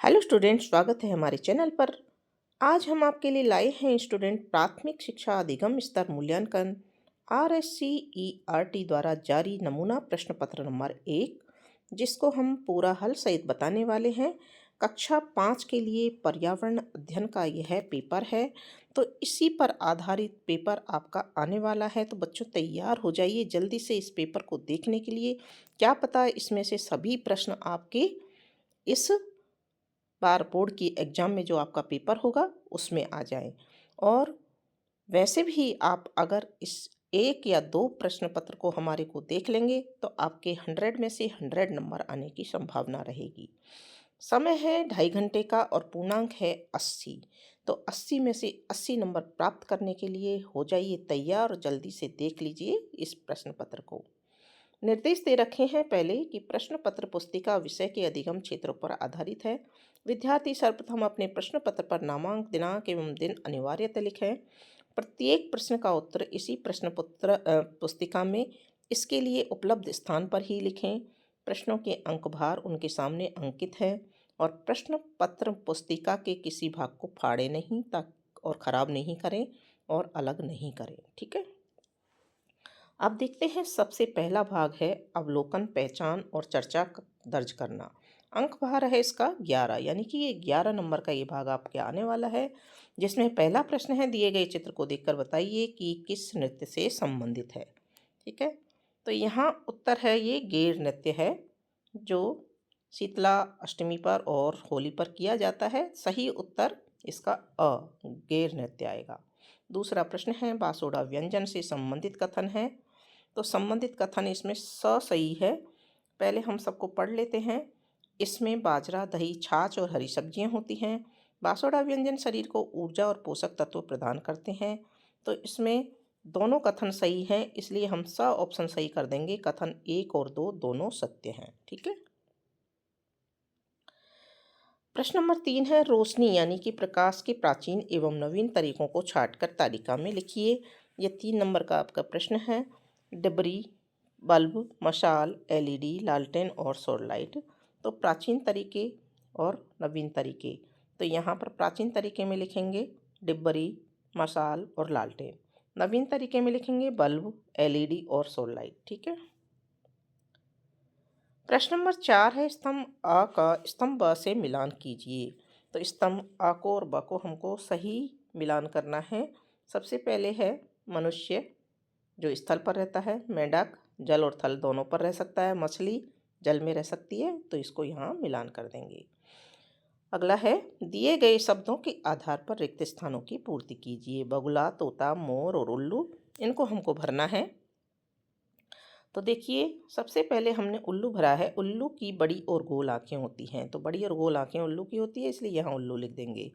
Hello student, स्वागत है हमारे चैनल पर। आज हम आपके लिए लाए हैं स्टूडेंट प्राथमिक शिक्षा अधिगम स्तर मूल्यांकन RSCERT द्वारा जारी नमूना प्रश्न पत्र नंबर 1, जिसको हम पूरा हल सहित बताने वाले हैं। कक्षा 5 के लिए पर्यावरण अध्ययन का यह पेपर है, तो इसी पर आधारित पेपर आपका आने वाला है। तो बच्चों तैयार हो जाइए जल्दी से इस पेपर को देखने के लिए। क्या पता इसमें से सभी प्रश्न आपके इस बार बोर्ड की एग्ज़ाम में जो आपका पेपर होगा उसमें आ जाए। और वैसे भी आप अगर इस एक या दो प्रश्न पत्र को हमारे को देख लेंगे तो आपके 100 में से 100 नंबर आने की संभावना रहेगी। समय है 2.5 घंटे का और पूर्णांक है 80। तो 80 में से 80 नंबर प्राप्त करने के लिए हो जाइए तैयार और जल्दी से देख लीजिए इस प्रश्न पत्र को। निर्देश दे रखे हैं पहले कि प्रश्न पत्र पुस्तिका विषय के अधिगम क्षेत्रों पर आधारित है। विद्यार्थी सर्वप्रथम अपने प्रश्न पत्र पर नामांक, दिनांक एवं दिन अनिवार्यतः लिखें। प्रत्येक प्रश्न का उत्तर इसी प्रश्न पत्र पुस्तिका में इसके लिए उपलब्ध स्थान पर ही लिखें। प्रश्नों के अंक भार उनके सामने अंकित है और प्रश्न पत्र पुस्तिका के किसी भाग को फाड़े नहीं और ख़राब नहीं करें और अलग नहीं करें। ठीक है। अब देखते हैं सबसे पहला भाग है अवलोकन, पहचान और चर्चा दर्ज करना। अंक भार है इसका 11, यानी कि ये 11 नंबर का ये भाग आपके आने वाला है, जिसमें पहला प्रश्न है दिए गए चित्र को देखकर बताइए कि किस नृत्य से संबंधित है। ठीक है। तो यहाँ उत्तर है ये गेर नृत्य है, जो शीतला अष्टमी पर और होली पर किया जाता है। सही उत्तर इसका गेर नृत्य आएगा। दूसरा प्रश्न है बासोड़ा व्यंजन से संबंधित कथन है। तो संबंधित कथन इसमें सही है। पहले हम सबको पढ़ लेते हैं। इसमें बाजरा, दही, छाछ और हरी सब्जियां होती हैं। बासोड़ा व्यंजन शरीर को ऊर्जा और पोषक तत्व प्रदान करते हैं। तो इसमें दोनों कथन सही हैं, इसलिए हम ऑप्शन सही कर देंगे। कथन 1 और 2 दोनों सत्य हैं। ठीक है। प्रश्न नंबर 3 है रोशनी यानी कि प्रकाश के प्राचीन एवं नवीन तरीकों को छांटकर तालिका में लिखिए। यह 3 नंबर का आपका प्रश्न है। डिबरी, बल्ब, मशाल, LED, लालटेन और सौर लाइट। तो प्राचीन तरीके और नवीन तरीके, तो यहाँ पर प्राचीन तरीके में लिखेंगे डिबरी, मशाल और लालटेन। नवीन तरीके में लिखेंगे बल्ब, LED और सौर लाइट। ठीक है। प्रश्न नंबर 4 है स्तंभ अ का स्तंभ ब से मिलान कीजिए। तो स्तंभ अ को और ब को हमको सही मिलान करना है। सबसे पहले है मनुष्य, जो स्थल पर रहता है। मेंढक जल और थल दोनों पर रह सकता है। मछली जल में रह सकती है, तो इसको यहाँ मिलान कर देंगे। अगला है दिए गए शब्दों के आधार पर रिक्त स्थानों की पूर्ति कीजिए। बगुला, तोता, मोर और उल्लू, इनको हमको भरना है। तो देखिए सबसे पहले हमने उल्लू भरा है। उल्लू की बड़ी और गोल आँखें होती हैं, तो बड़ी और गोल आँखें उल्लू की होती है, इसलिए यहाँ उल्लू लिख देंगे।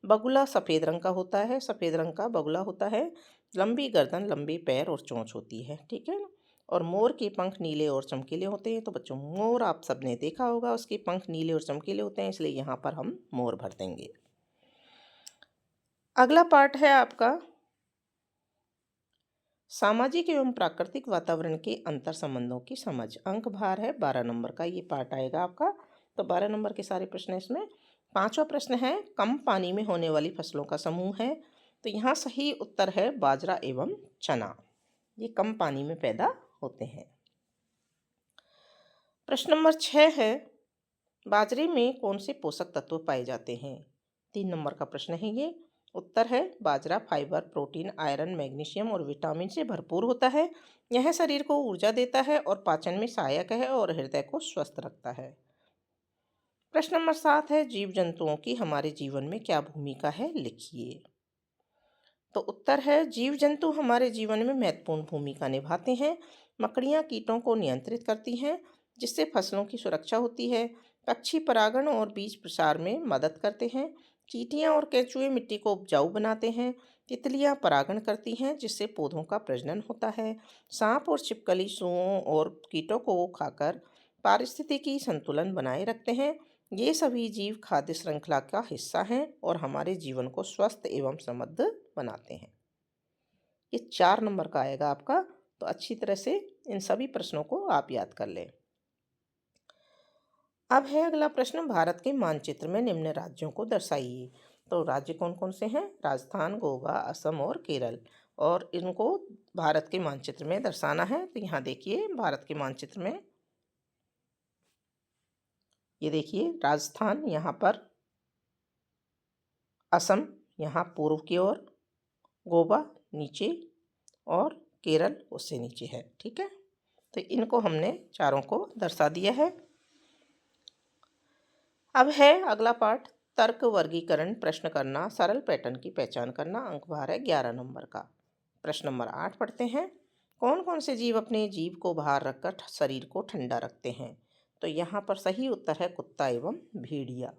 बगुला सफ़ेद रंग का होता है, सफ़ेद रंग का बगुला होता है। लंबी गर्दन, लंबे पैर और चोंच होती है। ठीक है ना। और मोर के पंख नीले और चमकीले होते हैं। तो बच्चों मोर आप सबने देखा होगा, उसके पंख नीले और चमकीले होते हैं, इसलिए यहाँ पर हम मोर भर देंगे। अगला पार्ट है आपका सामाजिक एवं प्राकृतिक वातावरण के अंतर संबंधों की समझ। अंक भार है 12 नंबर का ये पार्ट आएगा आपका। तो 12 नंबर के सारे प्रश्न इसमें। पांचवा प्रश्न है कम पानी में होने वाली फसलों का समूह है। तो यहाँ सही उत्तर है बाजरा एवं चना, ये कम पानी में पैदा होते हैं। प्रश्न नंबर 6 है बाजरे में कौन से पोषक तत्व पाए जाते हैं। 3 नंबर का प्रश्न है ये। उत्तर है बाजरा फाइबर, प्रोटीन, आयरन, मैग्नीशियम और विटामिन से भरपूर होता है। यह शरीर को ऊर्जा देता है और पाचन में सहायक है और हृदय को स्वस्थ रखता है। प्रश्न नंबर 7 है जीव जंतुओं की हमारे जीवन में क्या भूमिका है, लिखिए। तो उत्तर है जीव जंतु हमारे जीवन में महत्वपूर्ण भूमिका निभाते हैं। मकड़ियाँ कीटों को नियंत्रित करती हैं, जिससे फसलों की सुरक्षा होती है। पक्षी परागण और बीज प्रसार में मदद करते हैं। चींटियाँ और केंचुए मिट्टी को उपजाऊ बनाते हैं। तितलियाँ परागण करती हैं, जिससे पौधों का प्रजनन होता है। सांप और छिपकली सुओं और कीटों को खाकर पारिस्थितिकी संतुलन बनाए रखते हैं। ये सभी जीव खाद्य श्रृंखला का हिस्सा हैं और हमारे जीवन को स्वस्थ एवं समृद्ध बनाते हैं। ये 4 नंबर का आएगा आपका। तो अच्छी तरह से इन सभी प्रश्नों को आप याद कर लें। अब है अगला प्रश्न, भारत के मानचित्र में निम्न राज्यों को दर्शाइए। तो राज्य कौन कौन से हैं? राजस्थान, गोवा, असम और केरल। और इनको भारत के मानचित्र में दर्शाना है। तो यहाँ देखिए भारत के मानचित्र में ये देखिए राजस्थान यहाँ पर, असम यहाँ पूर्व की ओर, गोवा नीचे और केरल उससे नीचे है। ठीक है, तो इनको हमने चारों को दर्शा दिया है। अब है अगला पाठ, तर्क वर्गीकरण प्रश्न करना, सरल पैटर्न की पहचान करना। अंक भार है 11 नंबर का। प्रश्न नंबर 8 पढ़ते हैं। कौन कौन से जीव अपने जीभ को बाहर रखकर शरीर को ठंडा रखते हैं? तो यहाँ पर सही उत्तर है कुत्ता एवं भेड़िया।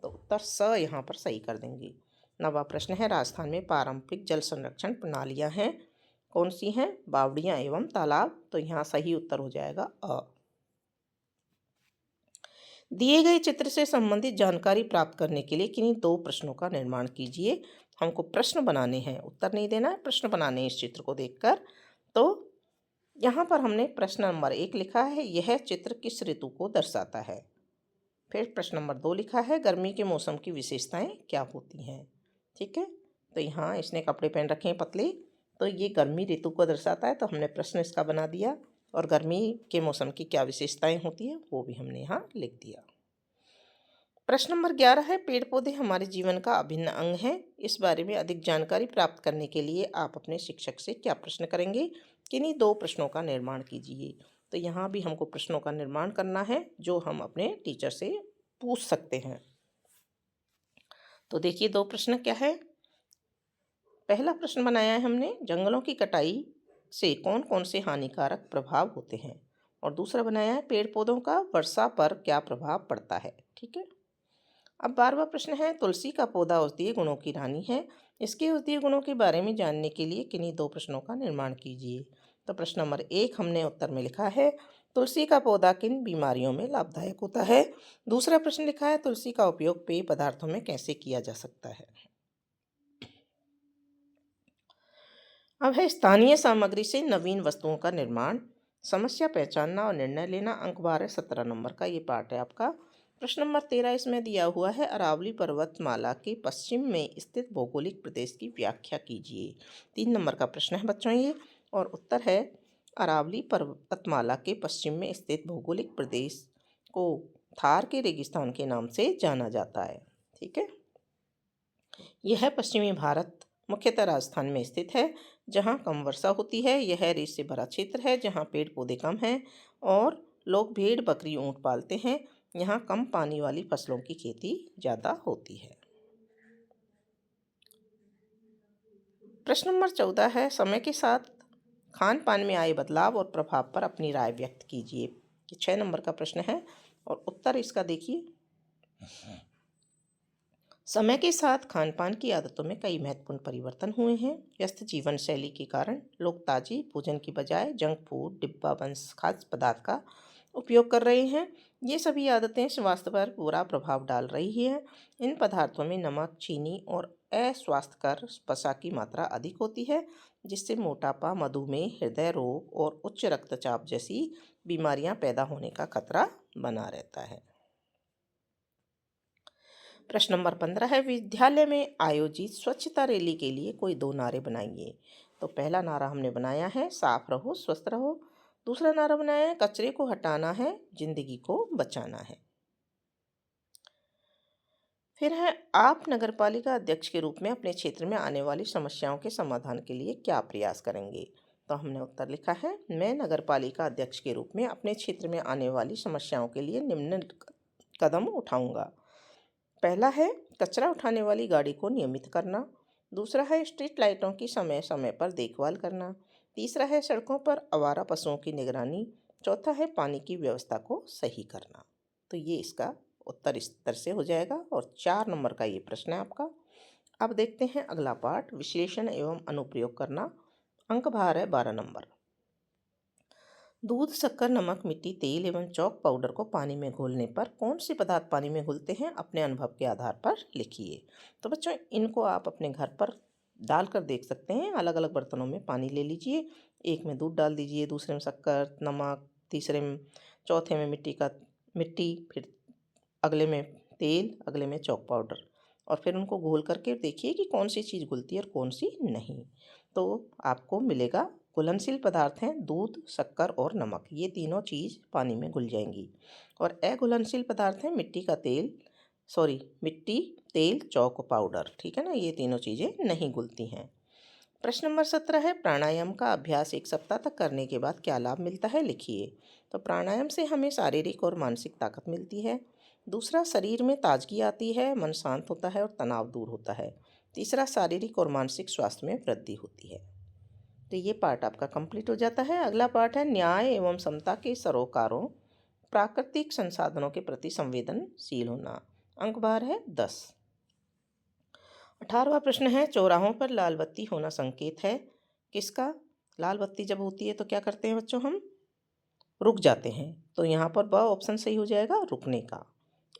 तो उत्तर स यहाँ पर सही कर देंगे। नवा प्रश्न है, राजस्थान में पारंपरिक जल संरक्षण प्रणालियाँ हैं, कौन सी हैं? बावड़ियाँ एवं तालाब। तो यहाँ सही उत्तर हो जाएगा अ। दिए गए चित्र से संबंधित जानकारी प्राप्त करने के लिए किन्हीं दो प्रश्नों का निर्माण कीजिए। हमको प्रश्न बनाने हैं, उत्तर नहीं देना है, प्रश्न बनाने हैं इस चित्र को देखकर। तो यहाँ पर हमने प्रश्न नंबर 1 लिखा है, यह चित्र किस ऋतु को दर्शाता है। फिर प्रश्न नंबर 2 लिखा है, गर्मी के मौसम की विशेषताएं क्या होती हैं। ठीक है, तो यहाँ इसने कपड़े पहन रखे हैं पतले, तो ये गर्मी ऋतु को दर्शाता है, तो हमने प्रश्न इसका बना दिया। और गर्मी के मौसम की क्या विशेषताएं होती है वो भी हमने यहाँ लिख दिया। प्रश्न नंबर 11 है, पेड़ पौधे हमारे जीवन का अभिन्न अंग हैं, इस बारे में अधिक जानकारी प्राप्त करने के लिए आप अपने शिक्षक से क्या प्रश्न करेंगे? किन्हीं दो प्रश्नों का निर्माण कीजिए। तो यहाँ भी हमको प्रश्नों का निर्माण करना है जो हम अपने टीचर से पूछ सकते हैं। तो देखिए दो प्रश्न क्या है। पहला प्रश्न बनाया है हमने, जंगलों की कटाई से कौन कौन से हानिकारक प्रभाव होते हैं। और दूसरा बनाया है, पेड़ पौधों का वर्षा पर क्या प्रभाव पड़ता है। ठीक है, अब 12वां प्रश्न है, तुलसी का पौधा औषधीय गुणों की रानी है, इसके औषधीय गुणों के बारे में जानने के लिए किन्हीं दो प्रश्नों का निर्माण कीजिए। तो प्रश्न नंबर 1 हमने उत्तर में लिखा है, तुलसी का पौधा किन बीमारियों में लाभदायक होता है। दूसरा प्रश्न लिखा है, तुलसी का उपयोग पेय पदार्थों में कैसे किया जा सकता है। अब है स्थानीय सामग्री से नवीन वस्तुओं का निर्माण, समस्या पहचानना और निर्णय लेना। अंक 12 17 नंबर का ये पार्ट है आपका। प्रश्न नंबर 13 इसमें दिया हुआ है, अरावली पर्वतमाला के पश्चिम में स्थित भौगोलिक प्रदेश की व्याख्या कीजिए। 3 नंबर का प्रश्न है बच्चों ये, और उत्तर है, अरावली पर्वतमाला के पश्चिम में स्थित भौगोलिक प्रदेश को थार के रेगिस्तान के नाम से जाना जाता है। ठीक है, यह पश्चिमी भारत मुख्यतः राजस्थान में स्थित है, जहाँ कम वर्षा होती है। यह रेत से भरा क्षेत्र है जहाँ पेड़ पौधे कम हैं और लोग भेड़ बकरी ऊँट पालते हैं। यहाँ कम पानी वाली फसलों की खेती ज़्यादा होती है। प्रश्न नंबर 14 है, समय के साथ खान पान में आए बदलाव और प्रभाव पर अपनी राय व्यक्त कीजिए। ये 6 नंबर का प्रश्न है और उत्तर इसका देखिए, समय के साथ खान पान की आदतों में कई महत्वपूर्ण परिवर्तन हुए हैं। व्यस्त जीवन शैली के कारण लोग ताजे भोजन की बजाय जंक फूड, डिब्बा बंद खाद्य पदार्थ का उपयोग कर रहे हैं। ये सभी आदतें स्वास्थ्य पर बुरा प्रभाव डाल रही है। इन पदार्थों में नमक, चीनी और अस्वास्थ्यकर वसा की मात्रा अधिक होती है, जिससे मोटापा, मधुमेह, हृदय रोग और उच्च रक्तचाप जैसी बीमारियां पैदा होने का खतरा बना रहता है। प्रश्न नंबर 15 है, विद्यालय में आयोजित स्वच्छता रैली के लिए कोई दो नारे बनाइए। तो पहला नारा हमने बनाया है, साफ रहो स्वस्थ रहो। दूसरा नारा बनाया है, कचरे को हटाना है जिंदगी को बचाना है। फिर है, आप नगरपालिका अध्यक्ष के रूप में अपने क्षेत्र में आने वाली समस्याओं के समाधान के लिए क्या प्रयास करेंगे। तो हमने उत्तर लिखा है, मैं नगरपालिका अध्यक्ष के रूप में अपने क्षेत्र में आने वाली समस्याओं के लिए निम्न कदम उठाऊंगा। पहला है, कचरा उठाने वाली गाड़ी को नियमित करना। दूसरा है, स्ट्रीट लाइटों की समय समय पर देखभाल करना। तीसरा है, सड़कों पर आवारा पशुओं की निगरानी। चौथा है, पानी की व्यवस्था को सही करना। तो ये इसका उत्तर इस तरह से हो जाएगा और 4 नंबर का ये प्रश्न है आपका। अब देखते हैं अगला पाठ, विश्लेषण एवं अनुप्रयोग करना। अंक भार है 12 नंबर। दूध, शक्कर, नमक, मिट्टी, तेल एवं चॉक पाउडर को पानी में घोलने पर कौन से पदार्थ पानी में घुलते हैं, अपने अनुभव के आधार पर लिखिए। तो बच्चों इनको आप अपने घर पर डालकर देख सकते हैं। अलग अलग बर्तनों में पानी ले लीजिए, एक में दूध डाल दीजिए, दूसरे में शक्कर, नमक, तीसरे में, चौथे में मिट्टी, फिर अगले में तेल, अगले में चॉक पाउडर, और फिर उनको घोल करके देखिए कि कौन सी चीज़ घुलती है और कौन सी नहीं। तो आपको मिलेगा घुलनशील पदार्थ हैं दूध, शक्कर और नमक, ये तीनों चीज़ पानी में घुल जाएंगी। और अघुलनशील पदार्थ हैं मिट्टी, तेल, चौक पाउडर, ठीक है ना, ये तीनों चीज़ें नहीं घुलती हैं। प्रश्न नंबर 17 है, प्राणायाम का अभ्यास 1 सप्ताह तक करने के बाद क्या लाभ मिलता है, लिखिए। तो प्राणायाम से हमें शारीरिक और मानसिक ताकत मिलती है। दूसरा, शरीर में ताजगी आती है, मन शांत होता है और तनाव दूर होता है। तीसरा, शारीरिक और मानसिक स्वास्थ्य में वृद्धि होती है। तो ये पार्ट आपका कंप्लीट हो जाता है। अगला पार्ट है न्याय एवं समता के सरोकारों, प्राकृतिक संसाधनों के प्रति संवेदनशील होना। अंक भार है 10। 18वां प्रश्न है, चौराहों पर लाल बत्ती होना संकेत है किसका। लाल बत्ती जब होती है तो क्या करते हैं बच्चों, हम रुक जाते हैं। तो यहाँ पर ब ऑप्शन सही हो जाएगा, रुकने का।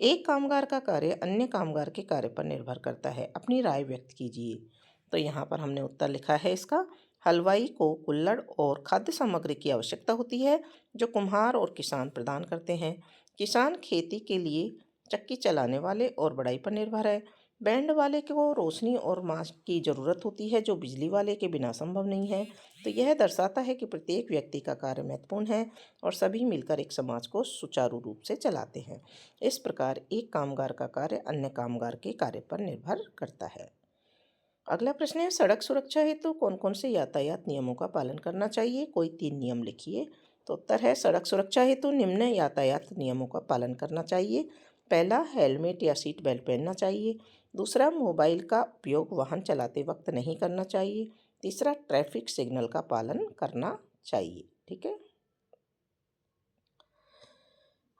एक कामगार का कार्य अन्य कामगार के कार्य पर निर्भर करता है, अपनी राय व्यक्त कीजिए। तो यहाँ पर हमने उत्तर लिखा है इसका, हलवाई को कुल्हड़ और खाद्य सामग्री की आवश्यकता होती है जो कुम्हार और किसान प्रदान करते हैं। किसान खेती के लिए चक्की चलाने वाले और बढ़ाई पर निर्भर है। बैंड वाले को रोशनी और मांस की ज़रूरत होती है जो बिजली वाले के बिना संभव नहीं है। तो यह दर्शाता है कि प्रत्येक व्यक्ति का कार्य महत्वपूर्ण है और सभी मिलकर एक समाज को सुचारू रूप से चलाते हैं। इस प्रकार एक कामगार का कार्य अन्य कामगार के कार्य पर निर्भर करता है। अगला प्रश्न है, सड़क सुरक्षा हेतु कौन कौन से यातायात नियमों का पालन करना चाहिए, कोई 3 नियम लिखिए। तो उत्तर है, सड़क सुरक्षा हेतु निम्न यातायात नियमों का पालन करना चाहिए। पहला, हेलमेट या सीट बेल्ट पहनना चाहिए। दूसरा, मोबाइल का उपयोग वाहन चलाते वक्त नहीं करना चाहिए। तीसरा, ट्रैफिक सिग्नल का पालन करना चाहिए, ठीक है।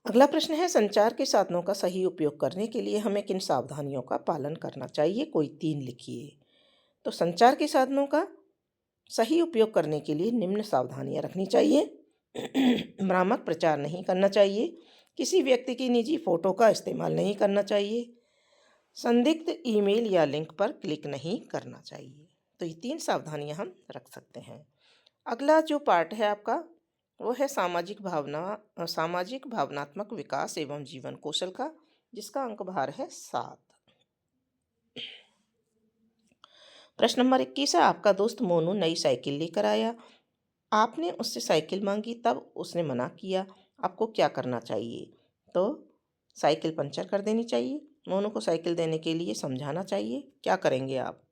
अगला प्रश्न है, संचार के साधनों का सही उपयोग करने के लिए हमें किन सावधानियों का पालन करना चाहिए, कोई 3 लिखिए। तो संचार के साधनों का सही उपयोग करने के लिए निम्न सावधानियां रखनी चाहिए। भ्रामक प्रचार नहीं करना चाहिए, किसी व्यक्ति की निजी फोटो का इस्तेमाल नहीं करना चाहिए, संदिग्ध ईमेल या लिंक पर क्लिक नहीं करना चाहिए। तो ये 3 सावधानियां हम रख सकते हैं। अगला जो पार्ट है आपका, वो है सामाजिक भावनात्मक विकास एवं जीवन कौशल का, जिसका अंक भार है 7। प्रश्न नंबर 21 है, आपका दोस्त मोनू नई साइकिल लेकर आया, आपने उससे साइकिल मांगी, तब उसने मना किया, आपको क्या करना चाहिए। तो साइकिल पंचर कर देनी चाहिए, मोनू को साइकिल देने के लिए समझाना चाहिए, क्या करेंगे आप।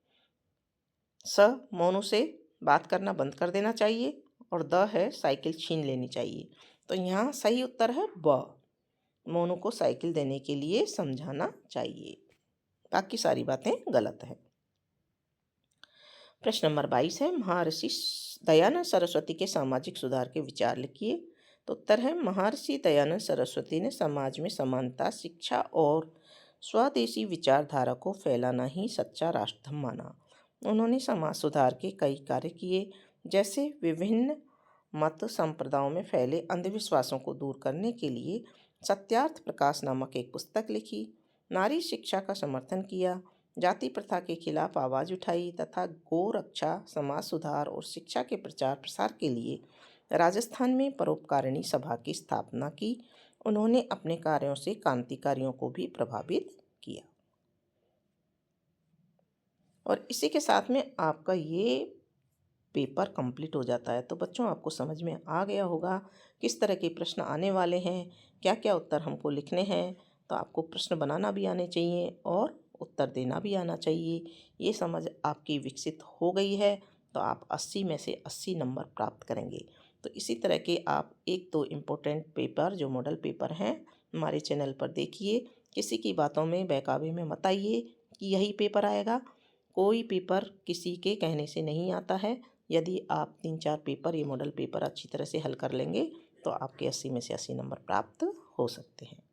मोनू से बात करना बंद कर देना चाहिए, और द है साइकिल छीन लेनी चाहिए। तो यहाँ सही उत्तर है ब, मोनू को साइकिल देने के लिए समझाना चाहिए, बाकी सारी बातें गलत है। प्रश्न नंबर 22 है, महर्षि दयानंद सरस्वती के सामाजिक सुधार के विचार लिखिए। तो उत्तर है, महर्षि दयानंद सरस्वती ने समाज में समानता, शिक्षा और स्वदेशी विचारधारा को फैलाना ही सच्चा राष्ट्रधर्म माना। उन्होंने समाज सुधार के कई कार्य किए, जैसे विभिन्न मत संप्रदायों में फैले अंधविश्वासों को दूर करने के लिए सत्यार्थ प्रकाश नामक एक पुस्तक लिखी, नारी शिक्षा का समर्थन किया, जाति प्रथा के खिलाफ आवाज़ उठाई तथा गौ रक्षा, समाज सुधार और शिक्षा के प्रचार प्रसार के लिए राजस्थान में परोपकारिणी सभा की स्थापना की। उन्होंने अपने कार्यों से क्रांतिकारियों को भी प्रभावित किया। और इसी के साथ में आपका ये पेपर कंप्लीट हो जाता है। तो बच्चों, आपको समझ में आ गया होगा किस तरह के प्रश्न आने वाले हैं, क्या क्या उत्तर हमको लिखने हैं। तो आपको प्रश्न बनाना भी आने चाहिए और उत्तर देना भी आना चाहिए। ये समझ आपकी विकसित हो गई है तो आप 80 में से 80 नंबर प्राप्त करेंगे। तो इसी तरह के आप 1-2 इम्पोर्टेंट पेपर जो मॉडल पेपर हैं हमारे चैनल पर देखिए। किसी की बातों में बहकावे में मत आइए कि यही पेपर आएगा। कोई पेपर किसी के कहने से नहीं आता है। यदि आप 3-4 पेपर, ये मॉडल पेपर अच्छी तरह से हल कर लेंगे तो आपके 80 में से 80 नंबर प्राप्त हो सकते हैं।